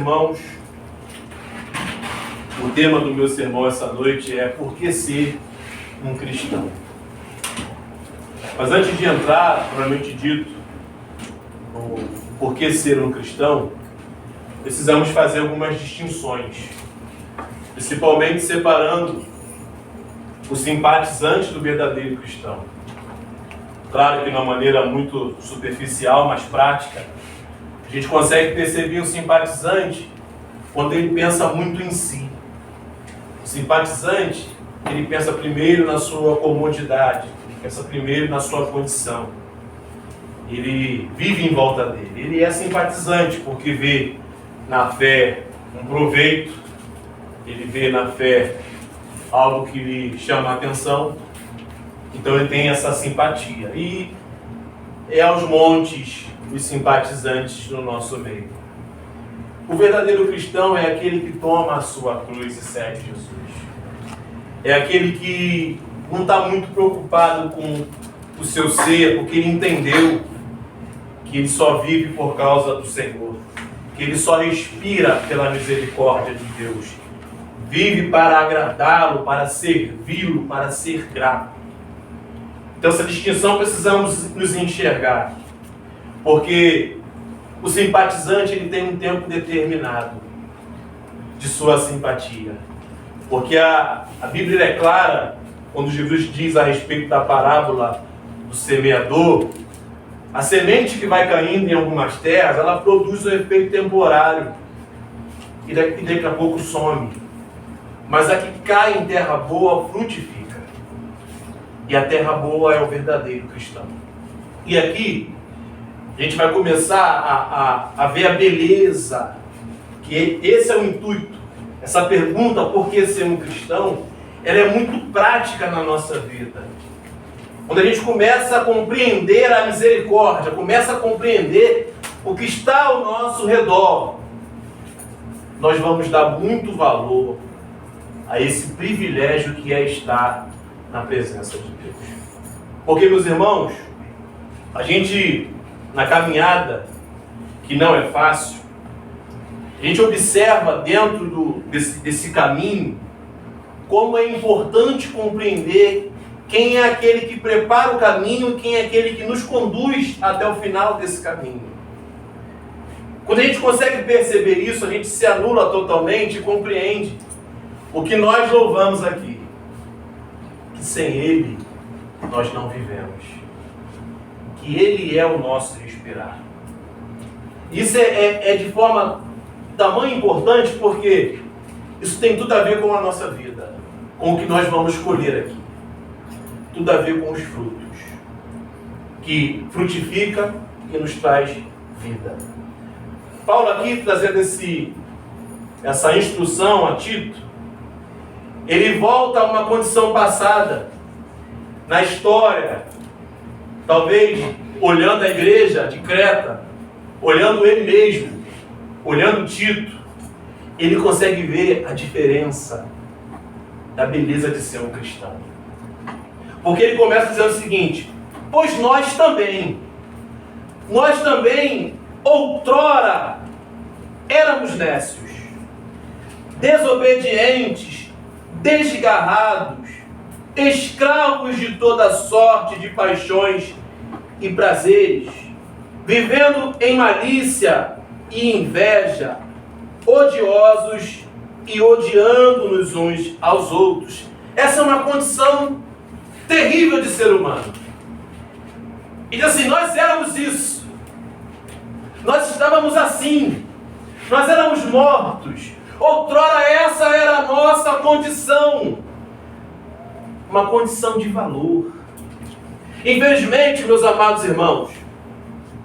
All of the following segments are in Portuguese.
irmãos, o tema do meu sermão essa noite é por que ser um cristão? Mas antes de entrar, propriamente dito, no por que ser um cristão, precisamos fazer algumas distinções, principalmente separando o simpatizante do verdadeiro cristão. Claro que de uma maneira muito superficial, mas prática, a gente consegue perceber o simpatizante quando ele pensa muito em si. O simpatizante, ele pensa primeiro na sua comodidade, ele pensa primeiro na sua condição. Ele vive em volta dele. Ele é simpatizante porque vê na fé um proveito, ele vê na fé algo que lhe chama a atenção, então ele tem essa simpatia. E é aos montes os simpatizantes no nosso meio. O verdadeiro cristão é aquele que toma a sua cruz e segue Jesus. É aquele que não está muito preocupado com o seu ser, porque ele entendeu que ele só vive por causa do Senhor, que ele só respira pela misericórdia de Deus, vive para agradá-lo, para servi-lo, para ser grato. Então essa distinção precisamos nos enxergar, porque o simpatizante ele tem um tempo determinado de sua simpatia, porque a Bíblia é clara quando Jesus diz a respeito da parábola do semeador. A semente que vai caindo em algumas terras, ela produz um efeito temporário e daqui a pouco some. Mas a que cai em terra boa frutifica. E a terra boa é o verdadeiro cristão. E aqui a gente vai começar a ver a beleza, que esse é o intuito. Essa pergunta, por que ser um cristão, ela é muito prática na nossa vida. Quando a gente começa a compreender a misericórdia, começa a compreender o que está ao nosso redor, nós vamos dar muito valor a esse privilégio que é estar na presença de Deus. Porque, meus irmãos, a gente, na caminhada, que não é fácil, a gente observa dentro desse caminho como é importante compreender quem é aquele que prepara o caminho e quem é aquele que nos conduz até o final desse caminho. Quando a gente consegue perceber isso, a gente se anula totalmente e compreende o que nós louvamos aqui, que sem Ele nós não vivemos, que Ele é o nosso respirar. Isso é de forma tamanho importante porque isso tem tudo a ver com a nossa vida, com o que nós vamos colher aqui. Tudo a ver com os frutos, que frutifica e nos traz vida. Paulo aqui trazendo essa instrução a Tito, ele volta a uma condição passada na história, talvez olhando a igreja de Creta, olhando ele mesmo, olhando Tito, ele consegue ver a diferença da beleza de ser um cristão. Porque ele começa dizendo o seguinte: pois nós também, outrora, éramos nécios, desobedientes, desgarrados, escravos de toda sorte de paixões e prazeres, vivendo em malícia e inveja, odiosos e odiando-nos uns aos outros. Essa é uma condição terrível de ser humano. E diz assim: nós éramos isso. Nós estávamos assim. Nós éramos mortos. Outrora essa era a nossa condição. Uma condição de valor. Infelizmente, meus amados irmãos,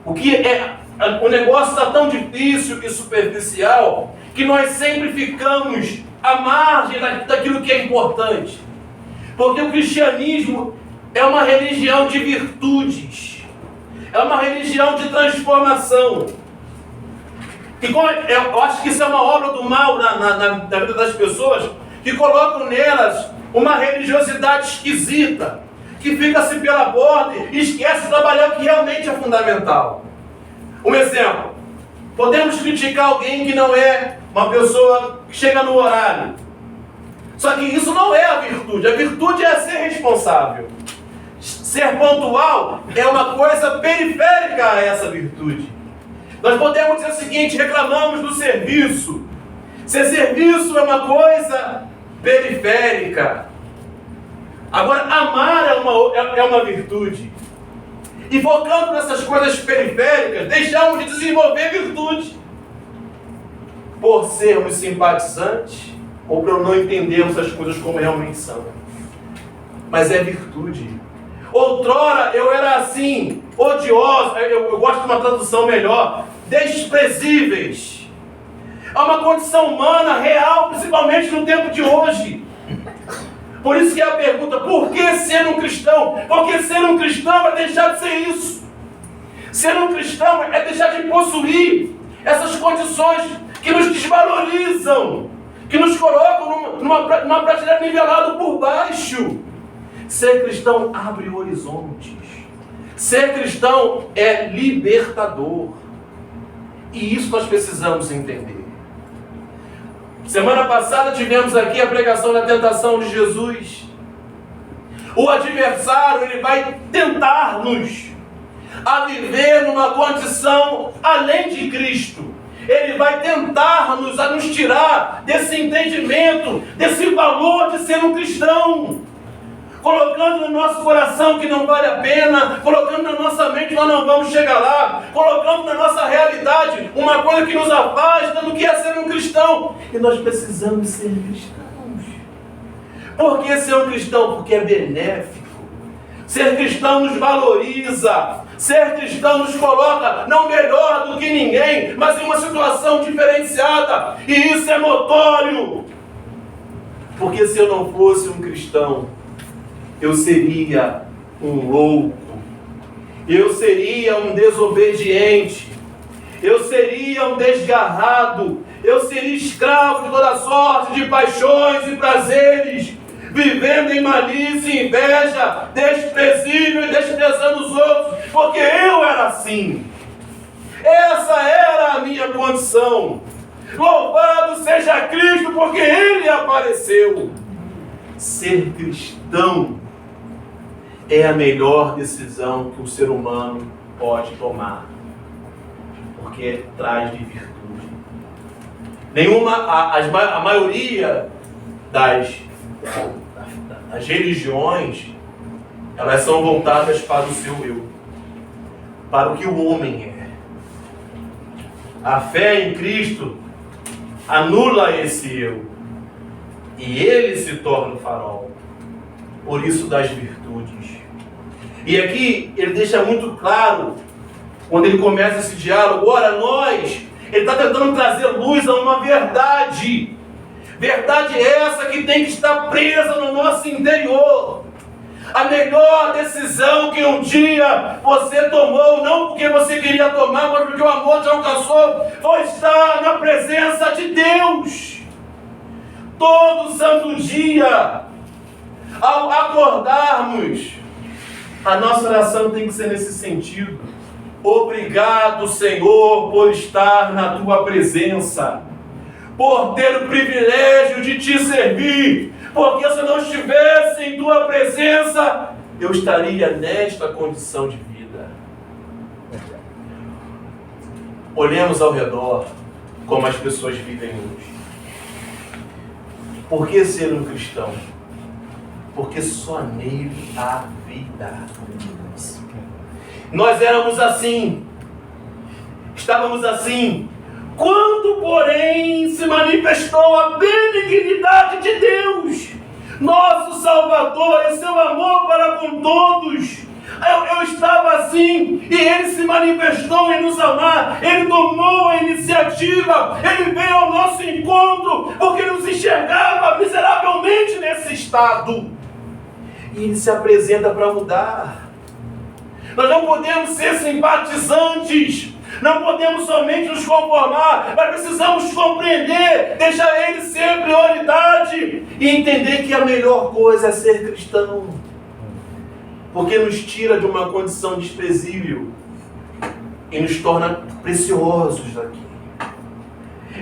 o negócio está tão difícil e superficial que nós sempre ficamos à margem daquilo que é importante. Porque o cristianismo é uma religião de virtudes, é uma religião de transformação. E eu acho que isso é uma obra do mal na vida das pessoas, que colocam nelas uma religiosidade esquisita, que fica-se pela borda e esquece de trabalhar o que realmente é fundamental. Um exemplo: Podemos criticar alguém que não é uma pessoa que chega no horário. Só que isso não é a virtude. A virtude é ser responsável. Ser pontual é uma coisa periférica a essa virtude. Nós podemos dizer o seguinte: reclamamos do serviço. Ser serviço é uma coisa periférica. Agora, amar é uma virtude. E focando nessas coisas periféricas, deixamos de desenvolver virtude. Por sermos simpatizantes ou por não entendermos as coisas como realmente são. Mas é virtude. Outrora eu era assim, odioso, eu gosto de uma tradução melhor, desprezíveis. É uma condição humana real, principalmente no tempo de hoje. Por isso que é a pergunta: por que ser um cristão? Porque ser um cristão é deixar de ser isso. Ser um cristão é deixar de possuir essas condições que nos desvalorizam, que nos colocam numa prateleira nivelada por baixo. Ser cristão abre horizontes. Ser cristão é libertador. E isso nós precisamos entender. Semana passada tivemos aqui a pregação da tentação de Jesus. O adversário, ele vai tentar-nos a viver numa condição além de Cristo. Ele vai tentar-nos a nos tirar desse entendimento, desse valor de ser um cristão. Colocando no nosso coração que não vale a pena, colocando na nossa mente que nós não vamos chegar lá, colocando na nossa realidade uma coisa que nos afasta do que é ser um cristão. E nós precisamos ser cristãos. Por que ser um cristão? Porque é benéfico. Ser cristão nos valoriza. Ser cristão nos coloca não melhor do que ninguém, mas em uma situação diferenciada. E isso é notório. Porque se eu não fosse um cristão, eu seria um louco, eu seria um desobediente, eu seria um desgarrado, eu seria escravo de toda sorte de paixões e prazeres, vivendo em malícia e inveja, desprezível e desprezando os outros, porque eu era assim. Essa era a minha condição. Louvado seja Cristo, porque Ele apareceu. Ser cristão é a melhor decisão que o ser humano pode tomar, porque traz de virtude. A maioria das religiões, elas são voltadas para o seu eu, para o que o homem é. A fé em Cristo anula esse eu, e ele se torna o farol. Por isso das virtudes. E aqui ele deixa muito claro, quando ele começa esse diálogo, ora ele está tentando trazer luz a uma verdade. Verdade essa que tem que estar presa no nosso interior. A melhor decisão que um dia você tomou, não porque você queria tomar, mas porque o amor te alcançou, foi estar na presença de Deus. Todo santo dia, ao acordarmos, a nossa oração tem que ser nesse sentido. Obrigado, Senhor, por estar na Tua presença, por ter o privilégio de Te servir, porque se eu não estivesse em Tua presença, eu estaria nesta condição de vida. Olhemos ao redor como as pessoas vivem hoje. Por que ser um cristão? Porque só nele há vida. Nós éramos assim, estávamos assim, quando, porém, se manifestou a benignidade de Deus, nosso Salvador, e seu amor para com todos. Eu estava assim, e Ele se manifestou em nos amar, Ele tomou a iniciativa, Ele veio ao nosso encontro, porque nos enxergava miseravelmente nesse estado. E Ele se apresenta para mudar. Nós não podemos ser simpatizantes, não podemos somente nos conformar, mas precisamos compreender, deixar Ele ser prioridade e entender que a melhor coisa é ser cristão. Porque nos tira de uma condição desprezível e nos torna preciosos aqui.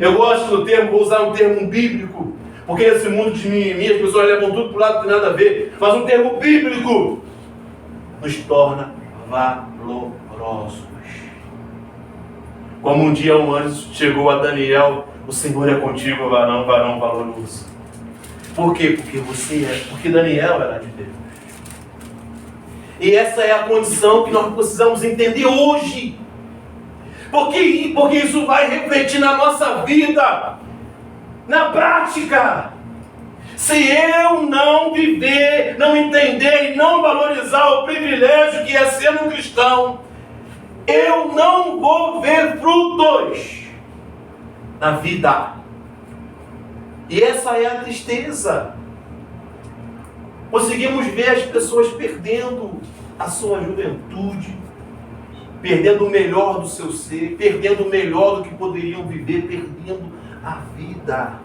Eu gosto do termo, vou usar um termo bíblico, porque nesse mundo de mimimi as pessoas levam tudo para o lado que tem nada a ver, mas um termo bíblico nos torna valorosos. Como um dia um anjo chegou a Daniel: o Senhor é contigo, varão valoroso. Por quê? Porque Daniel era de Deus. E essa é a condição que nós precisamos entender hoje. Porque isso vai refletir na nossa vida, na prática. Se eu não viver, não entender e não valorizar o privilégio que é ser um cristão, eu não vou ver frutos na vida. E essa é a tristeza. Conseguimos ver as pessoas perdendo a sua juventude, perdendo o melhor do seu ser, perdendo o melhor do que poderiam viver, perdendo a vida,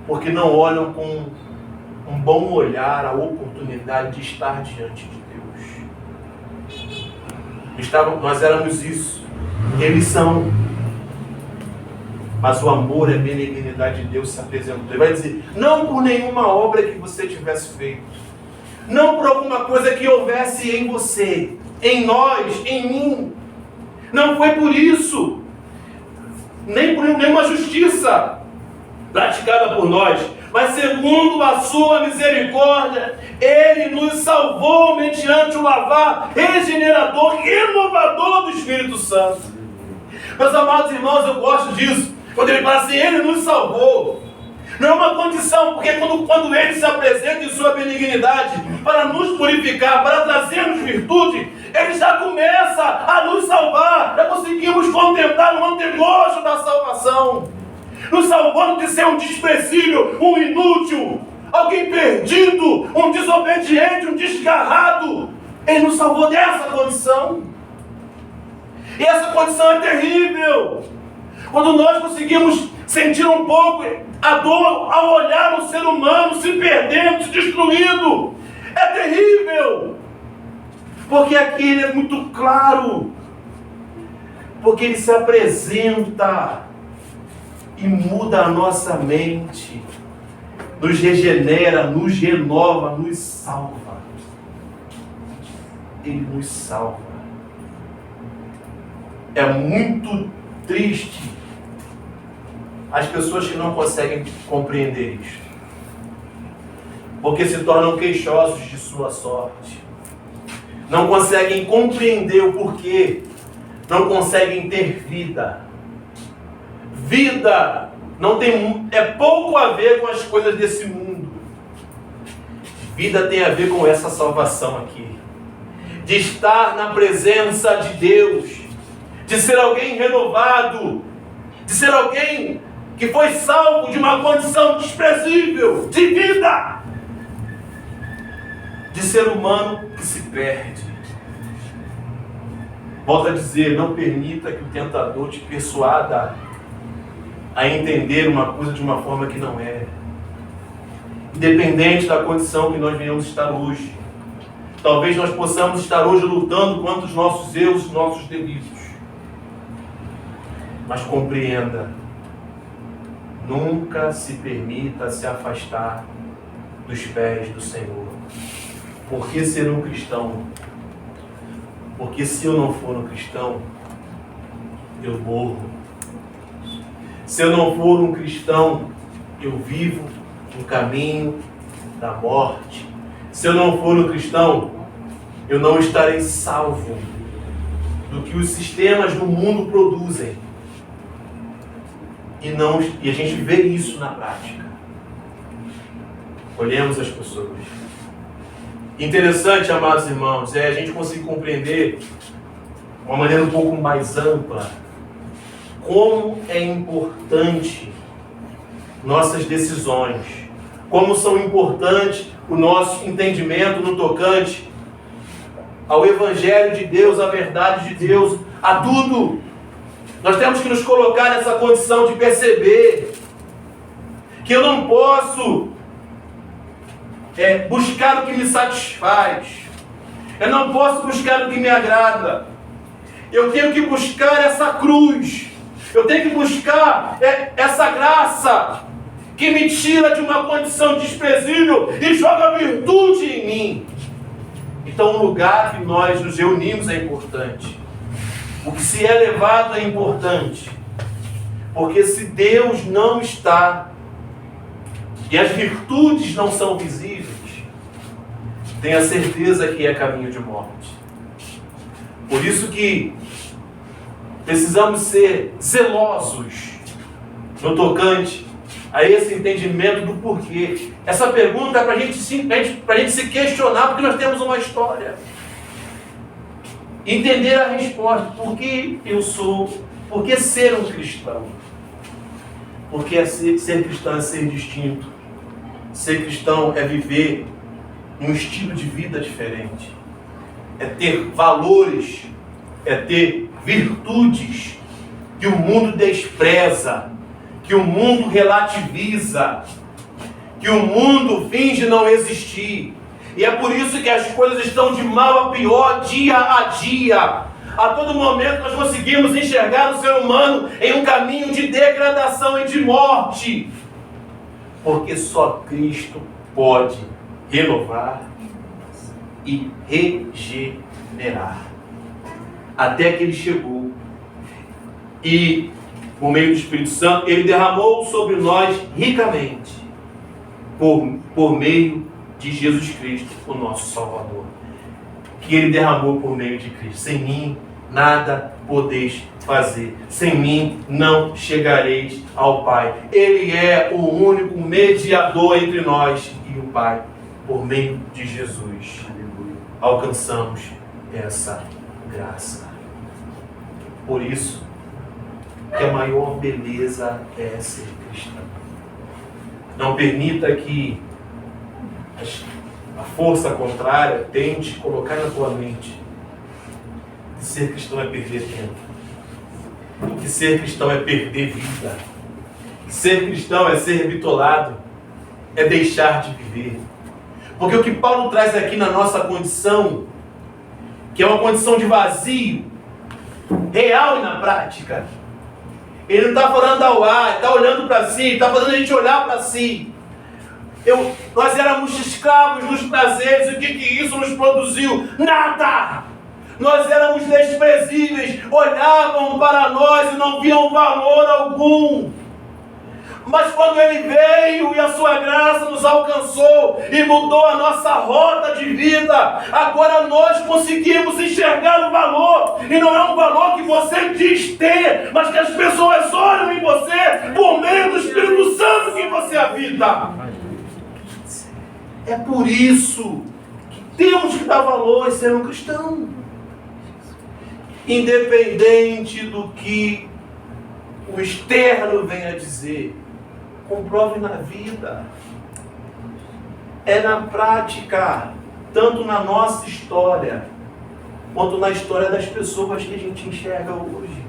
porque não olham com um bom olhar a oportunidade de estar diante de Deus. Nós éramos isso, eles são, mas o amor e a benignidade de Deus se apresentou. Ele vai dizer: não por nenhuma obra que você tivesse feito, não por alguma coisa que houvesse em você, em nós, em mim. Não foi por isso, nem por nenhuma justiça praticada por nós, mas segundo a sua misericórdia, Ele nos salvou mediante o lavar regenerador e renovador do Espírito Santo. Meus amados irmãos, eu gosto disso. Quando ele fala assim: Ele nos salvou. Não é uma condição, porque quando Ele se apresenta em sua benignidade para nos purificar, para trazermos virtude, Ele já começa a nos salvar. Já conseguimos contemplar o antegosto da salvação. Nos salvando de ser um desprezível, um inútil, alguém perdido, um desobediente, um desgarrado. Ele nos salvou dessa condição. E essa condição é terrível. Quando nós conseguimos sentir um pouco a dor ao olhar o ser humano se perdendo, se destruindo, é terrível. Porque aqui ele é muito claro. Porque ele se apresenta e muda a nossa mente, nos regenera, nos renova, nos salva. Ele nos salva. É muito triste as pessoas que não conseguem compreender isto, porque se tornam queixosos de sua sorte, não conseguem compreender o porquê, não conseguem ter vida. Vida é pouco a ver com as coisas desse mundo. Vida tem a ver com essa salvação aqui, de estar na presença de Deus, de ser alguém renovado, de ser alguém que foi salvo de uma condição desprezível, de vida, de ser humano que se perde. Volto a dizer: não permita que o tentador te persuada a entender uma coisa de uma forma que não é. Independente da condição que nós venhamos estar hoje, talvez nós possamos estar hoje lutando contra os nossos erros, os nossos delitos. Mas compreenda, nunca se permita se afastar dos pés do Senhor. Por que ser um cristão? Porque se eu não for um cristão, eu morro. Se eu não for um cristão, eu vivo no caminho da morte. Se eu não for um cristão, eu não estarei salvo do que os sistemas do mundo produzem. E a gente vê isso na prática. Olhemos as pessoas. Interessante, amados irmãos, é a gente conseguir compreender de uma maneira um pouco mais ampla como é importante nossas decisões, como são importantes o nosso entendimento no tocante ao Evangelho de Deus, à verdade de Deus, a tudo. Nós temos que nos colocar nessa condição de perceber que eu não posso buscar o que me satisfaz. Eu não posso buscar o que me agrada. Eu tenho que buscar essa cruz. Eu tenho que buscar essa graça que me tira de uma condição desprezível e joga virtude em mim. Então, o lugar que nós nos reunimos é importante. O que se é levado é importante. Porque se Deus não está e as virtudes não são visíveis, tenha certeza que é caminho de morte. Por isso que precisamos ser zelosos no tocante a esse entendimento do porquê. Essa pergunta é para a gente se questionar, porque nós temos uma história. Entender a resposta. Por que eu sou? Por que ser um cristão? Porque ser cristão é ser distinto. Ser cristão é viver um estilo de vida diferente. É ter valores, é ter virtudes que o mundo despreza, que o mundo relativiza, que o mundo finge não existir. E é por isso que as coisas estão de mal a pior, dia a dia. A todo momento nós conseguimos enxergar o ser humano em um caminho de degradação e de morte. Porque só Cristo pode renovar e regenerar. Até que Ele chegou. E, por meio do Espírito Santo, Ele derramou sobre nós ricamente. Por meio de Jesus Cristo, o nosso Salvador. Que Ele derramou por meio de Cristo. Sem mim, nada podeis fazer. Sem mim, não chegareis ao Pai. Ele é o único mediador entre nós e o Pai. Por meio de Jesus, alcançamos essa graça. Por isso, que a maior beleza é ser cristão. Não permita que a força contrária tente colocar na tua mente que ser cristão é perder tempo, que ser cristão é perder vida, que ser cristão é ser bitolado, é deixar de viver. Porque o que Paulo traz aqui na nossa condição, que é uma condição de vazio, real e na prática, ele não está falando ao ar, está olhando para si, está fazendo a gente olhar para si. Nós éramos escravos dos prazeres, e o que isso nos produziu? Nada! Nós éramos desprezíveis, olhavam para nós e não viam valor algum. Mas quando Ele veio e a sua graça nos alcançou e mudou a nossa rota de vida, agora nós conseguimos enxergar o valor. E não é um valor que você diz ter, mas que as pessoas olham em você por meio do Espírito Santo que você habita. É por isso que temos que dar valor a ser um cristão. Independente do que o externo venha dizer, comprove na vida. É na prática, tanto na nossa história, quanto na história das pessoas que a gente enxerga hoje.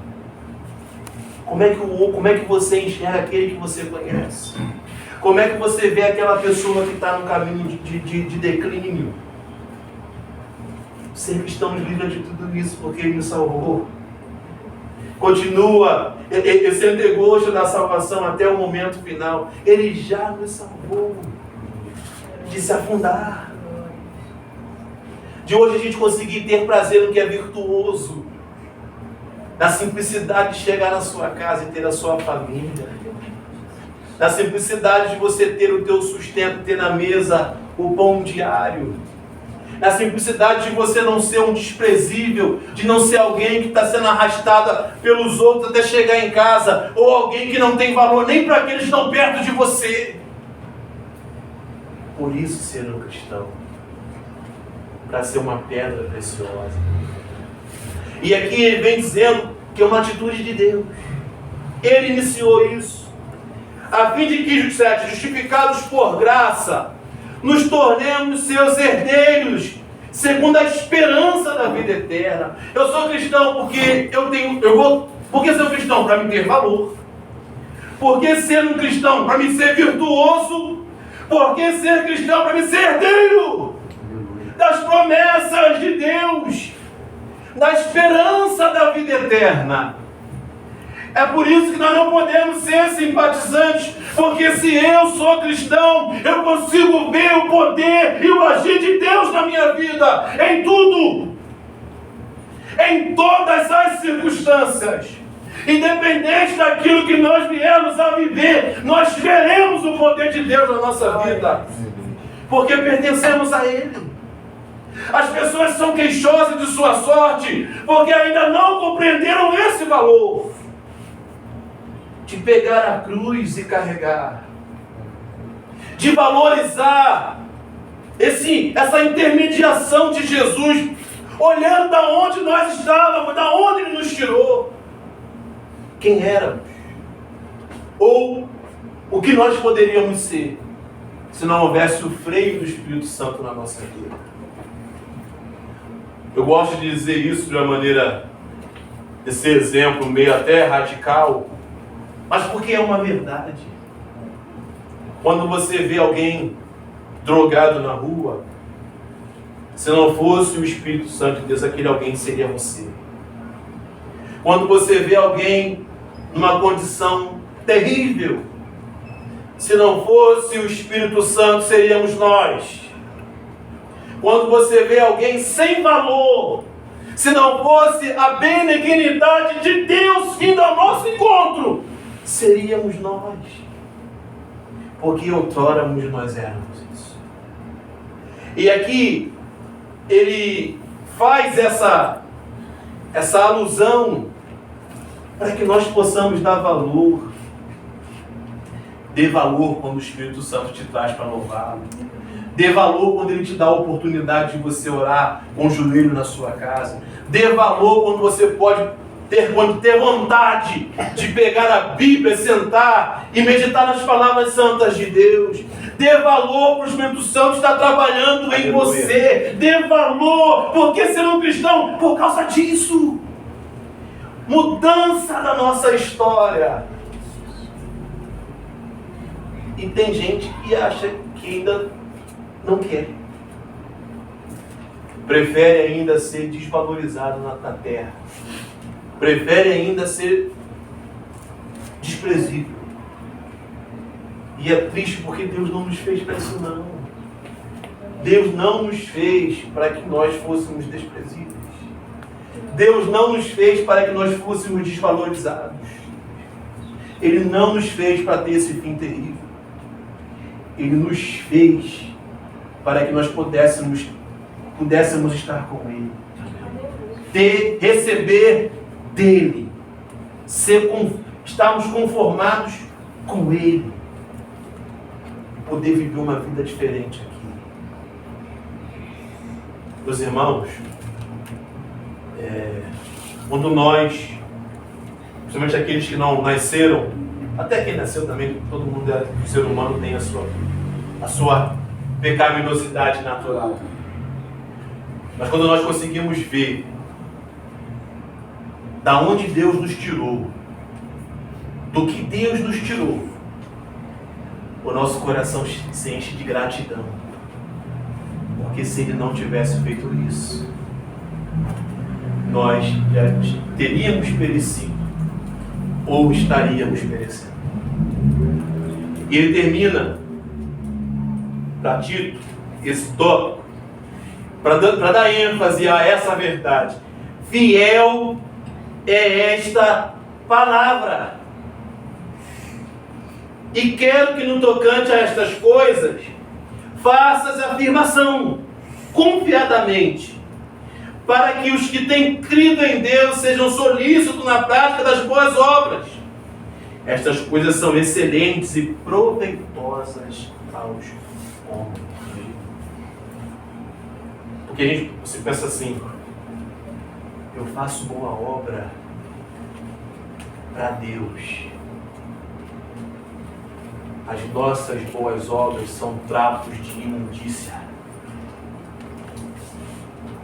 Como é que você enxerga aquele que você conhece? Como é que você vê aquela pessoa que está no caminho de declínio? Ser cristão nos livra de tudo isso, porque Ele nos salvou. Continua esse antegosto da salvação até o momento final. Ele já nos salvou de se afundar. De hoje a gente conseguir ter prazer no que é virtuoso. Na simplicidade de chegar na sua casa e ter a sua família. Na simplicidade de você ter o teu sustento, ter na mesa o pão diário. Na simplicidade de você não ser um desprezível, de não ser alguém que está sendo arrastada pelos outros até chegar em casa, ou alguém que não tem valor nem para aqueles que estão perto de você. Por isso ser um cristão, para ser uma pedra preciosa. E aqui ele vem dizendo que é uma atitude de Deus. Ele iniciou isso, a fim de que, justificados por graça, nos tornemos seus herdeiros, segundo a esperança da vida eterna. Eu sou cristão porque porque ser um cristão? Para me ter valor. Porque ser um cristão? Para me ser virtuoso. Porque ser cristão? Para me ser herdeiro das promessas de Deus, da esperança da vida eterna. É por isso que nós não podemos ser simpatizantes, porque se eu sou cristão, eu consigo ver o poder e o agir de Deus na minha vida, em tudo, em todas as circunstâncias. Independente daquilo que nós viemos a viver, nós veremos o poder de Deus na nossa vida, porque pertencemos a Ele. As pessoas são queixosas de sua sorte, porque ainda não compreenderam esse valor de pegar a cruz e carregar, de valorizar essa intermediação de Jesus, olhando da onde nós estávamos, da onde Ele nos tirou, quem éramos, ou o que nós poderíamos ser, se não houvesse o freio do Espírito Santo na nossa vida. Eu gosto de dizer isso de uma maneira, esse exemplo meio até radical, mas porque é uma verdade. Quando você vê alguém drogado na rua, se não fosse o Espírito Santo de Deus, aquele alguém seria você. Quando você vê alguém numa condição terrível, se não fosse o Espírito Santo, seríamos nós. Quando você vê alguém sem valor, se não fosse a benignidade de Deus vindo ao nosso encontro, seríamos nós. Porque outrora nós éramos isso. E aqui ele faz essa alusão para que nós possamos dar valor. Dê valor quando o Espírito Santo te traz para louvá-lo. Dê valor quando Ele te dá a oportunidade de você orar com o joelho na sua casa. Dê valor quando você pode ter vontade de pegar a Bíblia, sentar e meditar nas palavras santas de Deus. Dê valor para o Espírito Santo estar trabalhando em você. Dê valor, porque ser um cristão, por causa disso. Mudança da nossa história. E tem gente que acha que ainda não quer. Prefere ainda ser desvalorizado na terra. Prefere ainda ser desprezível. E é triste porque Deus não nos fez para isso não. Deus não nos fez para que nós fôssemos desprezíveis. Deus não nos fez para que nós fôssemos desvalorizados. Ele não nos fez para ter esse fim terrível. Ele nos fez para que nós pudéssemos estar com Ele. Receber dEle. Estarmos conformados com Ele. Poder viver uma vida diferente aqui. Meus irmãos, quando nós, principalmente aqueles que não nasceram, até quem nasceu também, todo mundo o ser humano tem a sua pecaminosidade natural. Mas quando nós conseguimos ver da onde Deus nos tirou, do que Deus nos tirou, o nosso coração se enche de gratidão. Porque se Ele não tivesse feito isso, nós já teríamos perecido, ou estaríamos perecendo. E ele termina para Tito esse tópico para dar ênfase a essa verdade. Fiel é esta palavra. E quero que no tocante a estas coisas faças afirmação confiadamente, para que os que têm crido em Deus sejam solícitos na prática das boas obras. Estas coisas são excelentes e proveitosas aos homens. Porque você pensa assim, eu faço boa obra para Deus. As nossas boas obras são trapos de imundícia.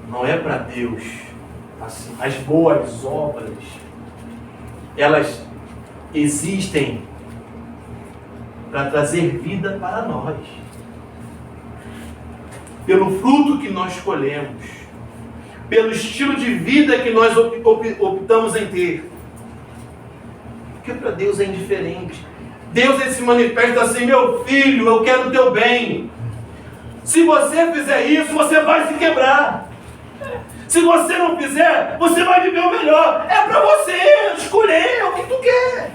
Não é para Deus. Assim, as boas obras, elas existem para trazer vida para nós. Pelo fruto que nós colhemos, pelo estilo de vida que nós optamos em ter. Porque para Deus é indiferente. Deus ele se manifesta assim: meu filho, eu quero o teu bem. Se você fizer isso, você vai se quebrar. Se você não fizer, você vai viver o melhor. É para você escolher o que tu quer.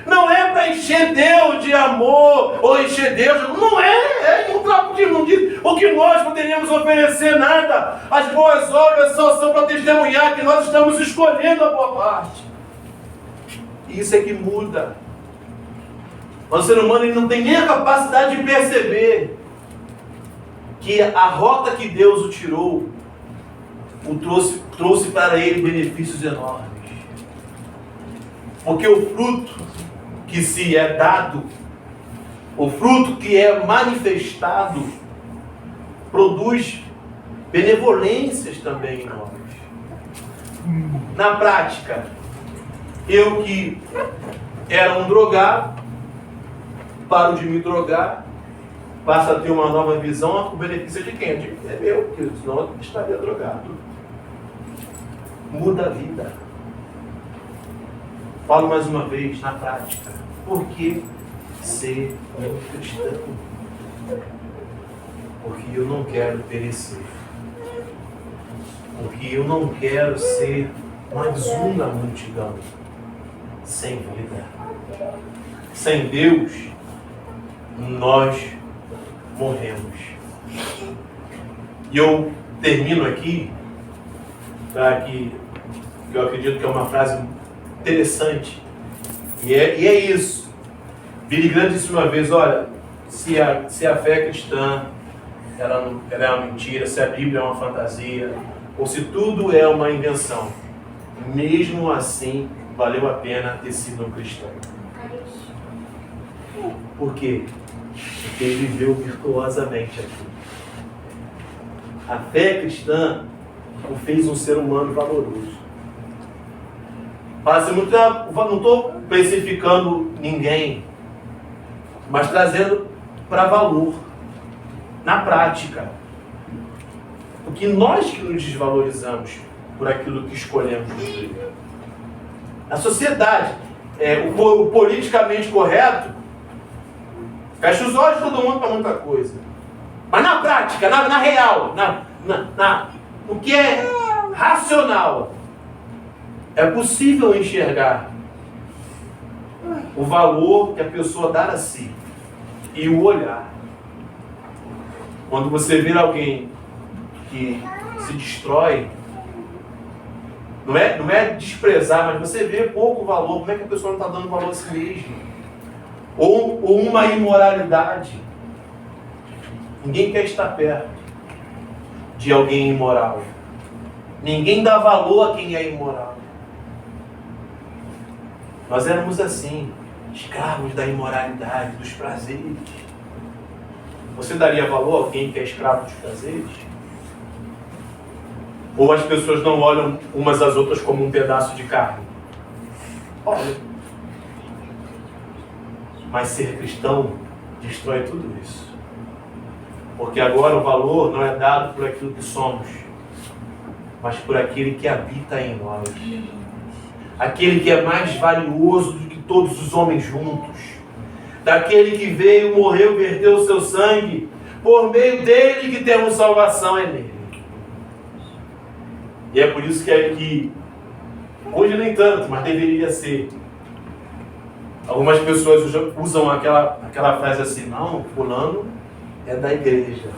Não é para encher Deus de amor ou encher Deus. Não é. Não diz o que nós poderíamos oferecer nada. As boas obras só são para testemunhar que nós estamos escolhendo a boa parte. Isso é que muda. O ser humano ele não tem nem a capacidade de perceber que a rota que Deus o tirou trouxe para ele benefícios enormes. Porque o fruto que se é dado, o fruto que é manifestado, produz benevolências também em nós. Na prática, eu que era um drogado, paro de me drogar, passo a ter uma nova visão. O benefício é de quem? É meu, porque senão eu estaria drogado. Muda a vida. Falo mais uma vez, na prática. Por que ser um cristão? Porque eu não quero perecer. Porque eu não quero ser mais um na multidão. Sem vida. Sem Deus, nós morremos. E eu termino aqui, tá, que eu acredito que é uma frase interessante. E é isso. Billy Graham disse uma vez: olha, se a fé cristã ela é uma mentira, se a Bíblia é uma fantasia, ou se tudo é uma invenção, mesmo assim valeu a pena ter sido um cristão. Por quê? Porque ele viveu virtuosamente aqui. A fé cristã o fez um ser humano valoroso. Fala-se muito, não estou especificando ninguém, mas trazendo para valor, na prática. Porque nós que nos desvalorizamos por aquilo que escolhemos viver. A sociedade, o politicamente correto, fecha os olhos de todo mundo para muita coisa. Mas na prática, na real, no que é racional, é possível enxergar o valor que a pessoa dá a si e o olhar. Quando você vê alguém que se destrói, não é desprezar, mas você vê pouco valor. Como é que a pessoa não está dando valor a si mesma? Ou uma imoralidade. Ninguém quer estar perto de alguém imoral. Ninguém dá valor a quem é imoral. Nós éramos assim, escravos da imoralidade, dos prazeres. Você daria valor a quem é escravo dos prazeres? Ou as pessoas não olham umas às outras como um pedaço de carne? Olha. Mas ser cristão destrói tudo isso. Porque agora o valor não é dado por aquilo que somos, mas por aquele que habita em nós. Aquele que é mais valioso do que todos os homens juntos. Daquele que veio, morreu, verteu o seu sangue. Por meio dele que temos salvação, é nele. E é por isso que hoje nem tanto, mas deveria ser. Algumas pessoas usam aquela frase assim: não, fulano é da igreja.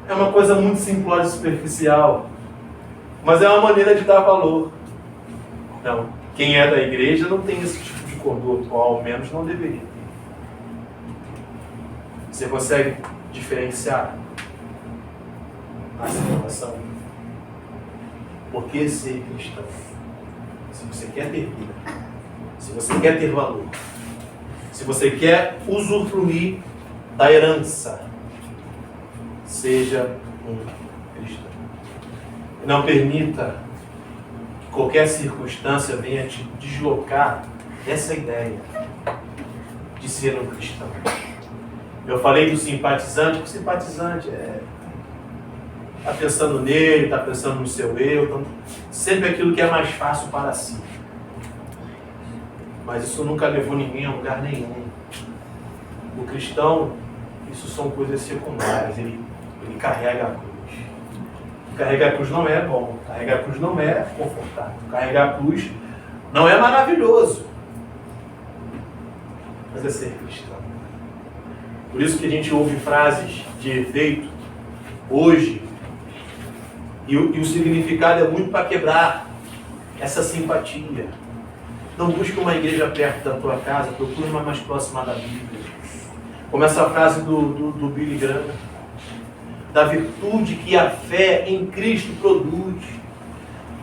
É uma coisa muito simplória e superficial, mas é uma maneira de dar valor. Não, quem é da igreja não tem esse tipo de conduta, ou ao menos não deveria ter. Você consegue diferenciar a situação? Por que ser cristão? Se você quer ter vida, se você quer ter valor, se você quer usufruir da herança, seja um cristão. Não permita que qualquer circunstância venha te deslocar dessa ideia de ser um cristão. Eu falei do simpatizante, o simpatizante está pensando nele, está pensando no seu eu, sempre aquilo que é mais fácil para si. Mas isso nunca levou ninguém a lugar nenhum. O cristão, isso são coisas secundárias, ele carrega a cruz. Carregar a cruz não é bom, carregar a cruz não é confortável, carregar a cruz não é maravilhoso, mas é ser cristão. Por isso que a gente ouve frases de efeito hoje, e o significado é muito para quebrar essa simpatia. Não busque uma igreja perto da tua casa, procure uma mais próxima da Bíblia. Como essa frase do Billy Graham, da virtude que a fé em Cristo produz.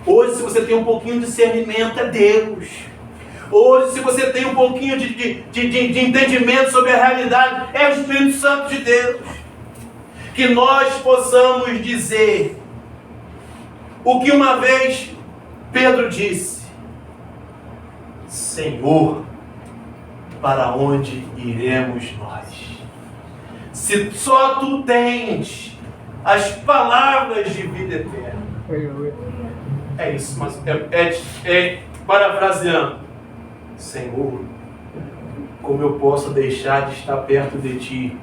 Hoje, se você tem um pouquinho de discernimento, é Deus. Hoje, se você tem um pouquinho de entendimento sobre a realidade, é o Espírito Santo de Deus. Que nós possamos dizer o que uma vez Pedro disse: Senhor, para onde iremos nós? Se só tu tens as palavras de vida eterna. É isso, mas parafraseando: Senhor, como eu posso deixar de estar perto de ti,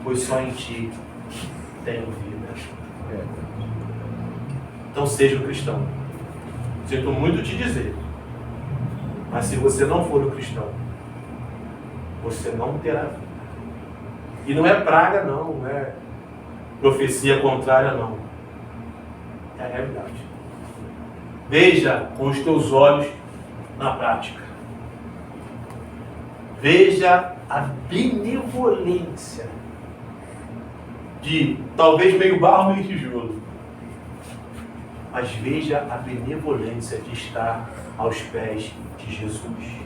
pois só em ti tenho vida. Então seja um cristão. Sinto muito te dizer, mas se você não for um cristão, você não terá vida. E não é praga não, não é profecia contrária não. É a realidade. Veja com os teus olhos na prática. Veja a benevolência de talvez meio barro, meio tijolo. Mas veja a benevolência de estar aos pés de Jesus.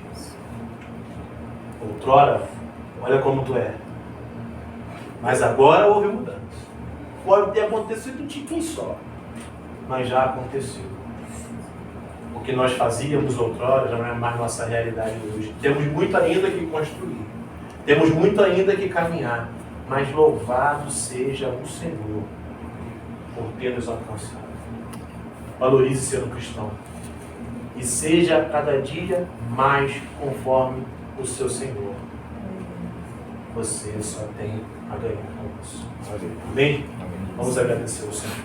Outrora, olha como tu é. Mas agora houve mudança. Pode ter acontecido um tiquinho só, mas já aconteceu. O que nós fazíamos outrora já não é mais nossa realidade hoje. Temos muito ainda que construir. Temos muito ainda que caminhar. Mas louvado seja o Senhor por ter nos alcançado. Valorize ser um cristão. E seja cada dia mais conforme o seu Senhor. Você só tem a ganhar com isso. Amém? Vamos agradecer ao Senhor.